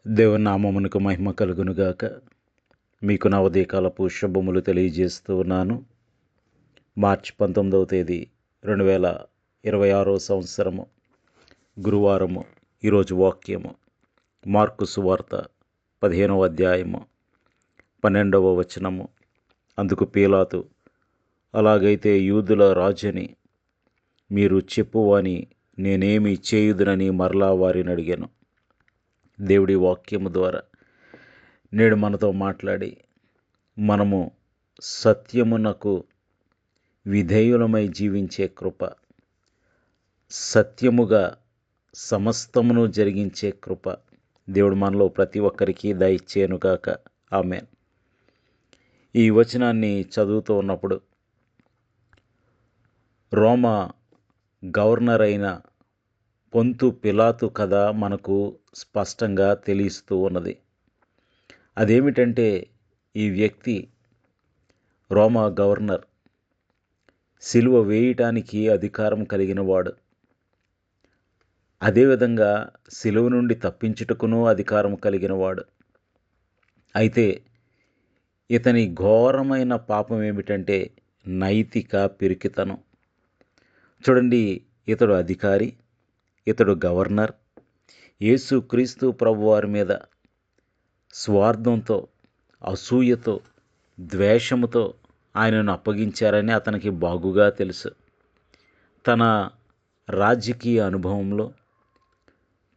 దేవుని నామమునకు మహిమ కలుగునుగాక. మీకు నా ఉదయకాలపు శుభములు తెలియజేస్తూ ఉన్నాను. మార్చి 19వ తేదీ 2026 సంవత్సరము గురువారము. ఈరోజు వాక్యము మార్కు సువార్త 15వ అధ్యాయము 12వ వచనము. అందుకు పీలాతు, అలాగైతే యూదుల రాజని మీరు చెప్పువని నేనేమి చేయుదునని మరలా వారిని అడిగాను. దేవుడి వాక్యము ద్వారా నేడు మనతో మాట్లాడి మనము సత్యమునకు విధేయులమై జీవించే కృప, సత్యముగా సమస్తమును జరిగించే కృప దేవుడు మనలో ప్రతి ఒక్కరికి దయచేయునుగాక. ఆమేన్. ఈ వచనాన్ని చదువుతూ ఉన్నప్పుడు రోమా గవర్నర్ అయిన పొంతు పిలాతు కథ మనకు స్పష్టంగా తెలియస్తూ ఉన్నది. అదేమిటంటే, ఈ వ్యక్తి రోమా గవర్నర్, సిలువ వేయటానికి అధికారం కలిగిన వాడు. అదేవిధంగా సిలువ నుండి తప్పించుటకును అధికారం కలిగిన వాడు. అయితే ఇతని ఘోరమైన పాపం ఏమిటంటే నైతిక పిరికితనం. చూడండి, ఇతడు అధికారి, ఇతడు గవర్నర్. యేసుక్రీస్తు ప్రభువారి మీద స్వార్థంతో, అసూయతో, ద్వేషముతో ఆయనను అప్పగించారని అతనికి బాగుగా తెలుసు. తన రాజకీయ అనుభవంలో,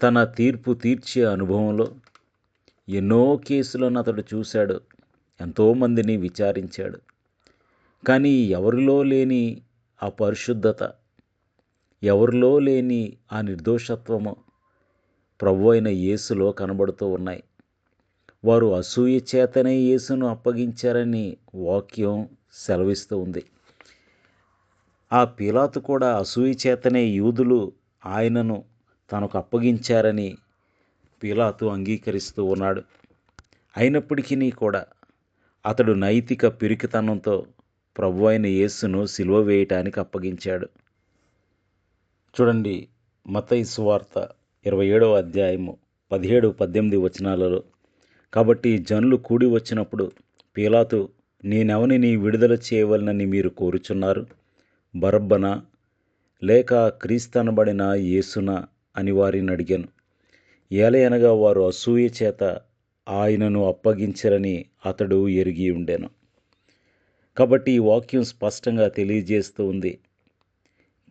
తన తీర్పు తీర్చే అనుభవంలో ఎన్నో కేసులను అతడు చూశాడు, ఎంతోమందిని విచారించాడు. కానీ ఎవరిలో లేని ఆ పరిశుద్ధత, ఎవరిలో లేని ఆ నిర్దోషత్వము ప్రభు అయిన యేసులో కనబడుతూ ఉన్నాయి. వారు అసూయ చేతనే యేసును అప్పగించారని వాక్యం సెలవిస్తూ ఉంది. ఆ పీలాతు కూడా అసూయ చేతనే యూదులు ఆయనను తనకు అప్పగించారని పీలాతు అంగీకరిస్తూ ఉన్నాడు. అయినప్పటికీ కూడా అతడు నైతిక పిరికితనంతో ప్రభు అయిన యేసును సిలువ వేయటానికి అప్పగించాడు. చూడండి, మత్తయి సువార్త 27వ అధ్యాయము 17-18 వచనాలలో, కాబట్టి జనులు కూడి వచ్చినప్పుడు పీలాతు, నేనెవనిని విడుదల చేయవలనని మీరు కోరుచున్నారు? బరబ్బనా లేక క్రీస్తనబడిన యేసునా అని వారిని అడిగాను. ఏలయనగా వారు అసూయ చేత ఆయనను అప్పగించరని అతడు ఎరిగి ఉండెను. కాబట్టి ఈ వాక్యం స్పష్టంగా తెలియజేస్తూ ఉంది,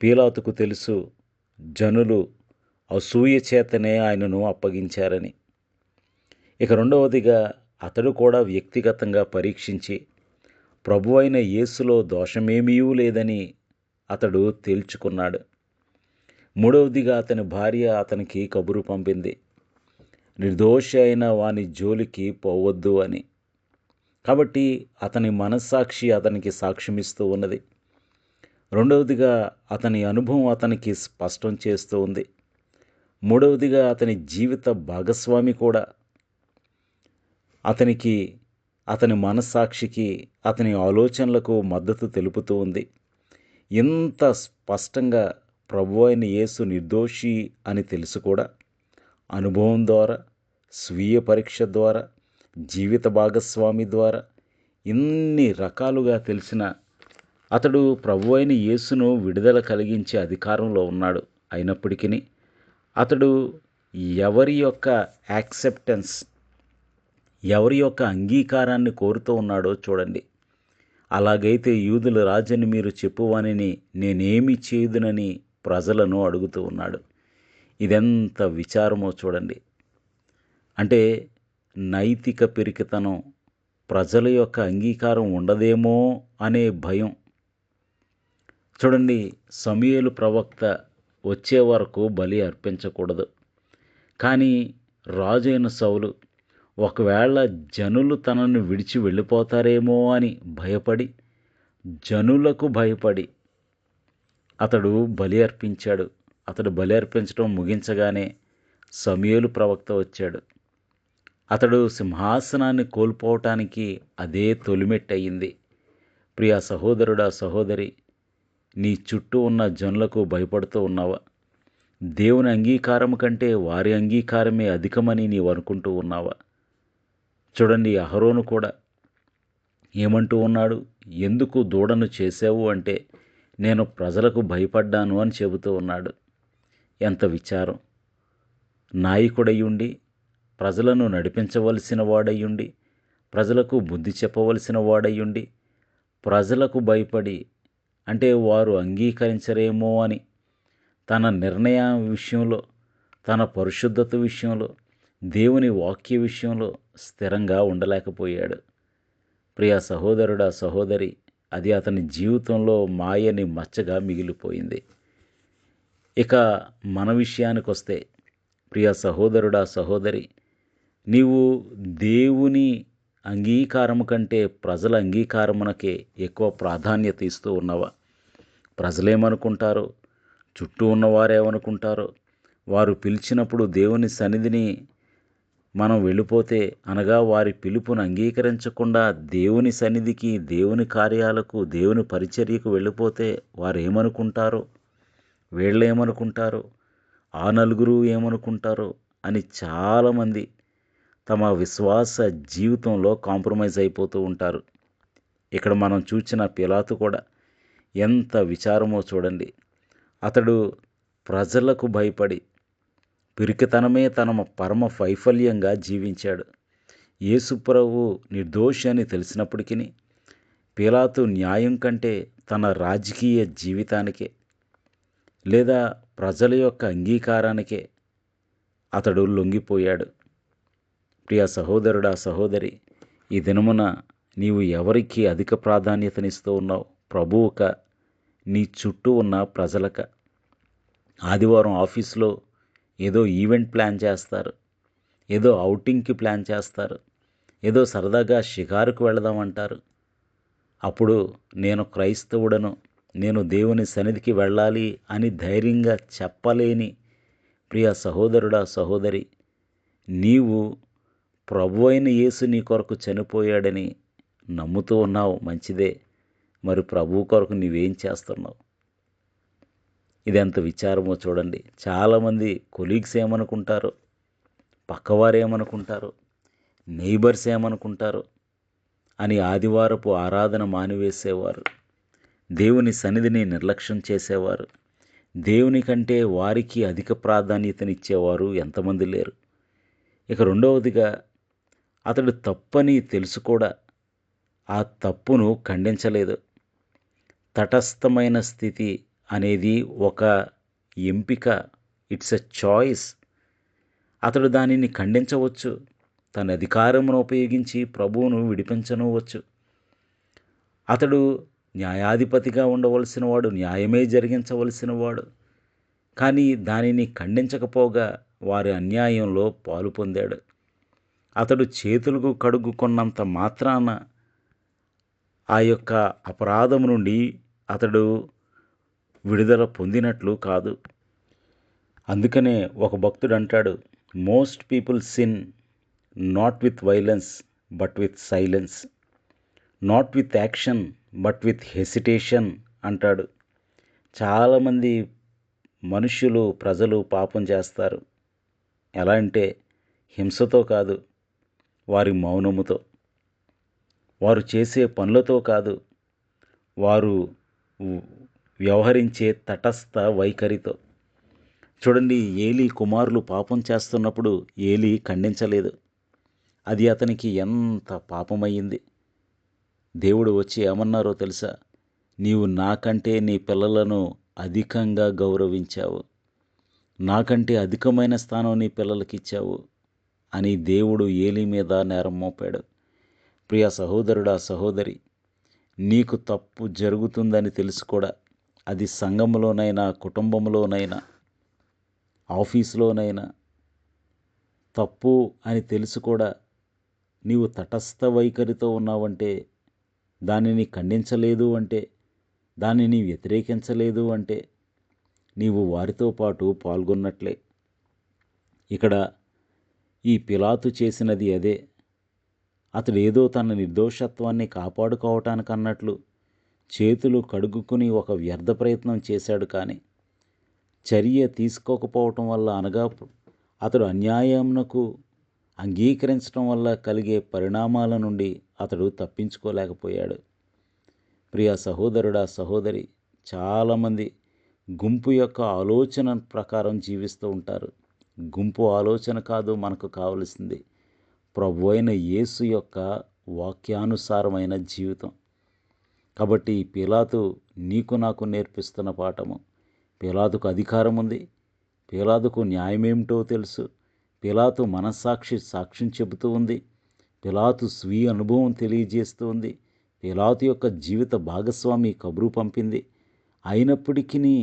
పీలాతుకు తెలుసు జనులు అసూయ చేతనే ఆయనను అప్పగించారని. ఇక రెండవదిగా అతడు కూడా వ్యక్తిగతంగా పరీక్షించి ప్రభు అయిన యేసులో దోషమేమీ లేదని అతడు తేల్చుకున్నాడు. మూడవదిగా అతని భార్య అతనికి కబురు పంపింది, నిర్దోషి అయిన వాని జోలికి పోవద్దు అని. కాబట్టి అతని మనస్సాక్షి అతనికి సాక్ష్యమిస్తూ ఉన్నది. రెండవదిగా అతని అనుభవం అతనికి స్పష్టం చేస్తూ ఉంది. మూడవదిగా అతని జీవిత భాగస్వామి కూడా అతనికి, అతని మనస్సాక్షికి, అతని ఆలోచనలకు మద్దతు తెలుపుతూ ఉంది. ఇంత స్పష్టంగా ప్రభు అయిన యేసు నిర్దోషి అని తెలుసు కూడా అనుభవం ద్వారా, స్వీయ పరీక్ష ద్వారా, జీవిత భాగస్వామి ద్వారా ఇన్ని రకాలుగా తెలిసిన అతడు ప్రభు అయిన యేసును విడుదల కలిగించే అధికారంలో ఉన్నాడు. అయినప్పటికీ అతడు ఎవరి యొక్క యాక్సెప్టెన్స్, ఎవరి యొక్క అంగీకారాన్ని కోరుతూ ఉన్నాడో చూడండి. అలాగైతే యూదుల రాజని మీరు చెప్పువానిని నేనేమి చేయుదునని ప్రజలను అడుగుతూ ఉన్నాడు. ఇదెంత విచారమో చూడండి. అంటే నైతిక పిరికితనం, ప్రజల యొక్క అంగీకారం ఉండదేమో అనే భయం. చూడండి, సమూయేలు ప్రవక్త వచ్చే వరకు బలి అర్పించకూడదు. కానీ రాజైన సౌలు ఒకవేళ జనులు తనను విడిచి వెళ్ళిపోతారేమో అని భయపడి, జనులకు భయపడి అతడు బలి అర్పించాడు. అతడు బలి అర్పించడం ముగించగానే సమూయేలు ప్రవక్త వచ్చాడు. అతడు సింహాసనాన్ని కోల్పోవటానికి అదే తొలిమెట్టయింది. ప్రియ సహోదరుడా, సహోదరి, నీ చుట్టూ ఉన్న జనులకు భయపడుతూ ఉన్నావా? దేవుని అంగీకారం కంటే వారి అంగీకారమే అధికమని నీవు అనుకుంటూ ఉన్నావా? చూడండి, అహరోను కూడా ఏమంటూ ఉన్నాడు? ఎందుకు దూడను చేసావు అంటే, నేను ప్రజలకు భయపడ్డాను అని చెబుతూ ఉన్నాడు. ఎంత విచారం! నాయకుడయ్యుండి, ప్రజలను నడిపించవలసిన వాడయ్యుండి, ప్రజలకు బుద్ధి చెప్పవలసిన వాడయ్యుండి, ప్రజలకు భయపడి, అంటే వారు అంగీకరించరేమో అని తన నిర్ణయం విషయంలో, తన పరిశుద్ధత విషయంలో, దేవుని వాక్య విషయంలో స్థిరంగా ఉండలేకపోయాడు. ప్రియ సహోదరుడా, సహోదరి, అది అతని జీవితంలో మాయని మచ్చగా మిగిలిపోయింది. ఇక మన విషయానికొస్తే, ప్రియ సహోదరుడా, సహోదరి, నీవు దేవుని అంగీకారము కంటే ప్రజల అంగీకారమునకే ఎక్కువ ప్రాధాన్యత ఇస్తూ ఉన్నావా? ప్రజలేమనుకుంటారో, చుట్టూ ఉన్నవారేమనుకుంటారో, వారు పిలిచినప్పుడు దేవుని సన్నిధిని మనం వెళ్ళిపోతే, అనగా వారి పిలుపును అంగీకరించకుండా దేవుని సన్నిధికి, దేవుని కార్యాలకు, దేవుని పరిచర్యకు వెళ్ళిపోతే వారేమనుకుంటారో, వీళ్ళేమనుకుంటారో, ఆ నలుగురు ఏమనుకుంటారో అని చాలామంది తమ విశ్వాస జీవితంలో కాంప్రమైజ్ అయిపోతూ ఉంటారు. ఇక్కడ మనం చూసిన పిలాతు కూడా ఎంత విచారమో చూడండి. అతడు ప్రజలకు భయపడి పిరికితనమే తన పరమ వైఫల్యంగా జీవించాడు. యేసుప్రభు నిర్దోషి అని తెలిసినప్పటికీ పిలాతు న్యాయం కంటే తన రాజకీయ జీవితానికే, లేదా ప్రజల యొక్క అంగీకారానికే అతడు లొంగిపోయాడు. ప్రియ సహోదరుడా, సహోదరి, ఈ దినమున నీవు ఎవరికి అధిక ప్రాధాన్యతనిస్తూ ఉన్నావు? ప్రభువుక, నీ చుట్టూ ఉన్న ప్రజలక? ఆదివారం ఆఫీస్లో ఏదో ఈవెంట్ ప్లాన్ చేస్తారు, ఏదో ఔటింగ్కి ప్లాన్ చేస్తారు, ఏదో సరదాగా షికారుకు వెళదామంటారు. అప్పుడు నేను క్రైస్తవుడను, నేను దేవుని సన్నిధికి వెళ్ళాలి అని ధైర్యంగా చెప్పలేని ప్రియ సహోదరుడా, సహోదరి, నీవు ప్రభు అయిన యేసు నీ కొరకు చనిపోయాడని నమ్ముతూ ఉన్నావు, మంచిదే. మరి ప్రభువు కొరకు నీవేం చేస్తున్నావు? ఇదెంత విచారమో చూడండి. చాలామంది కొలీగ్స్ ఏమనుకుంటారో, పక్కవారు ఏమనుకుంటారో, నైబర్స్ ఏమనుకుంటారో అని ఆదివారపు ఆరాధన మానివేసేవారు, దేవుని సన్నిధిని నిర్లక్ష్యం చేసేవారు, దేవుని కంటే వారికి అధిక ప్రాధాన్యతనిచ్చేవారు ఎంతమంది లేరు. ఇక రెండవదిగా, అతడు తప్పని తెలుసు కూడా ఆ తప్పును ఖండించలేదు. తటస్థమైన స్థితి అనేది ఒక ఎంపిక, ఇట్స్ ఎ చాయిస్. అతడు దానిని ఖండించవచ్చు, తన అధికారమును ఉపయోగించి ప్రభువును విడిపించనవచ్చు. అతడు న్యాయాధిపతిగా ఉండవలసిన వాడు, న్యాయమే జరిగించవలసిన వాడు. కానీ దానిని ఖండించకపోగా వారి అన్యాయంలో పాలు పొందాడు. అతడు చేతులకు కడుగుకున్నంత మాత్రాన ఆ యొక్క అపరాధము నుండి అతడు విడుదల పొందినట్లు కాదు. అందుకనే ఒక భక్తుడు అంటాడు, most people sin not with violence but with silence, not with action but with hesitation అంటాడు. చాలామంది మనుష్యులు, ప్రజలు పాపం చేస్తారు. ఎలా అంటే హింసతో కాదు, వారి మౌనముతో, వారు చేసే పనులతో కాదు, వారు వ్యవహరించే తటస్థ వైఖరితో. చూడండి, ఏలీ కుమారులు పాపం చేస్తున్నప్పుడు ఏలీ ఖండించలేదు. అది అతనికి ఎంత పాపమయ్యింది. దేవుడు వచ్చి ఏమన్నారో తెలుసా? నీవు నాకంటే నీ పిల్లలను అధికంగా గౌరవించావు, నాకంటే అధికమైన స్థానం నీ పిల్లలకి ఇచ్చావు అని దేవుడు ఏలీ మీద నేరం మోపాడు. ప్రియ సహోదరుడా, సహోదరి, నీకు తప్పు జరుగుతుందని తెలుసు కూడా, అది సంఘంలోనైనా, కుటుంబంలోనైనా, ఆఫీసులోనైనా తప్పు అని తెలుసు కూడా నీవు తటస్థ వైఖరితో ఉన్నావంటే, దానిని ఖండించలేదు అంటే, దానిని వ్యతిరేకించలేదు అంటే నీవు వారితో పాటు పాల్గొన్నట్లే. ఇక్కడ ఈ పిలాతు చేసినది అదే. అతడు ఏదో తన నిర్దోషత్వాన్ని కాపాడుకోవటానికన్నట్లు చేతులు కడుగుకుని ఒక వ్యర్థ ప్రయత్నం చేశాడు. కానీ చర్య తీసుకోకపోవటం వల్ల, అనగా అతడు అన్యాయమునకు అంగీకరించడం వల్ల కలిగే పరిణామాల నుండి అతడు తప్పించుకోలేకపోయాడు. ప్రియ సహోదరుడా, సహోదరి, చాలామంది గుంపు యొక్క ఆలోచన ప్రకారం జీవిస్తూ ఉంటారు. గుంపు ఆలోచన కాదు మనకు కావలసింది, ప్రభు అయిన యేసు యొక్క వాక్యానుసారమైన జీవితం. కాబట్టి పిలాతు నీకు నాకు నేర్పిస్తున్న పాఠము, పిలాతుకు అధికారం ఉంది, పిలాతుకు న్యాయమేమిటో తెలుసు, పిలాతు మనస్సాక్షి సాక్ష్యం చెబుతూ ఉంది, పిలాతు స్వీయ అనుభవం తెలియజేస్తూ ఉంది, పిలాతు యొక్క జీవిత భాగస్వామి కబురు పంపింది. అయినప్పటికీ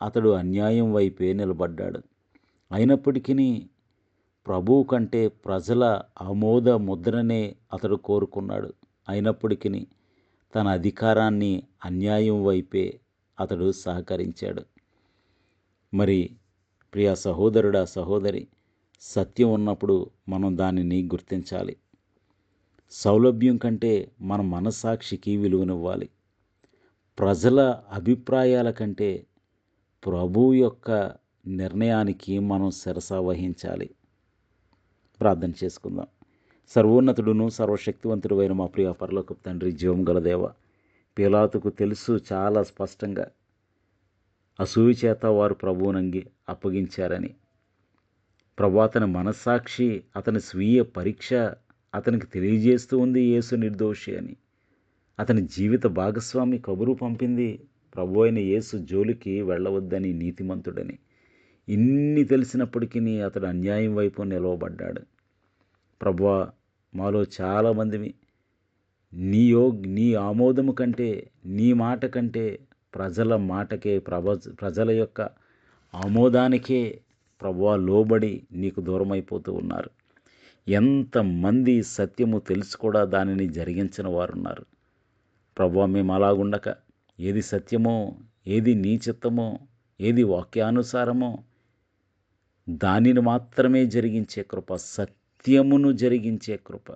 అతడు అన్యాయం వైపే నిలబడ్డాడు. అయినప్పటికీ ప్రభువు కంటే ప్రజల ఆమోద ముద్రనే అతడు కోరుకున్నాడు. అయినప్పటికీ తన అధికారాన్ని అన్యాయం వైపే అతడు సహకరించాడు. మరి ప్రియ సహోదరుడా, సహోదరి, సత్యం ఉన్నప్పుడు మనం దానిని గుర్తించాలి. సౌలభ్యం కంటే మన మనస్సాక్షికి విలువనివ్వాలి. ప్రజల అభిప్రాయాల కంటే ప్రభువు యొక్క నిర్ణయానికి మనం శిరస వహించాలి. ప్రార్థన చేసుకుందాం. సర్వోన్నతుడును సర్వశక్తివంతుడు అయిన మా ప్రియ పరలోకపు తండ్రి, జీవం గల దేవ, పిలాతుకు తెలుసు చాలా స్పష్టంగా అసూయ చేత వారు ప్రభువునంగి అప్పగించారని. ప్రభు, అతని మనస్సాక్షి, అతని స్వీయ పరీక్ష అతనికి తెలియజేస్తూ ఉంది యేసు నిర్దోషి అని. అతని జీవిత భాగస్వామి కబురు పంపింది, ప్రభు అయిన యేసు జోలికి వెళ్ళవద్దని, నీతిమంతుడని. ఇన్ని తెలిసినప్పటికీ అతడు అన్యాయం వైపు నిలవబడ్డాడు. ప్రభువా, మాలో చాలామందిని నీ ఆమోదము కంటే, నీ మాట కంటే ప్రజల మాటకే, ప్రజల యొక్క ఆమోదానికే ప్రభువా లోబడి నీకు దూరమైపోతూ ఉన్నారు. ఎంతమంది సత్యము తెలిసి కూడా దానిని జరిగించిన వారున్నారు. ప్రభువా, మేము అలాగుండక ఏది సత్యమో, ఏది నీ చిత్తమో, ఏది వాక్యానుసారమో దానిని మాత్రమే జరిగించే కృప, సత్యమును జరిగించే కృప,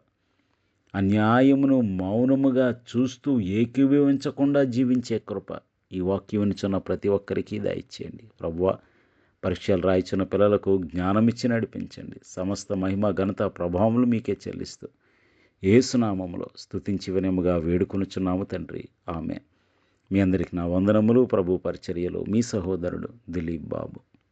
అన్యాయమును మౌనముగా చూస్తూ ఏకీభవించకుండా జీవించే కృప ఈ వాక్యం వినుచున్న ప్రతి ఒక్కరికి దయచేయండి. ప్రభువా, పరీక్షలు రాయిచున్న పిల్లలకు జ్ఞానం ఇచ్చి నడిపించండి. సమస్త మహిమ, ఘనత, ప్రభావములు మీకే చెల్లిస్తూ యేసునామములో స్తుతించి వినయముగా వేడుకొనుచున్నాము తండ్రి, ఆమేన్. మీ అందరికి నా వందనములు. ప్రభు పరిచర్యలో మీ సహోదరుడు దిలీప్ బాబు.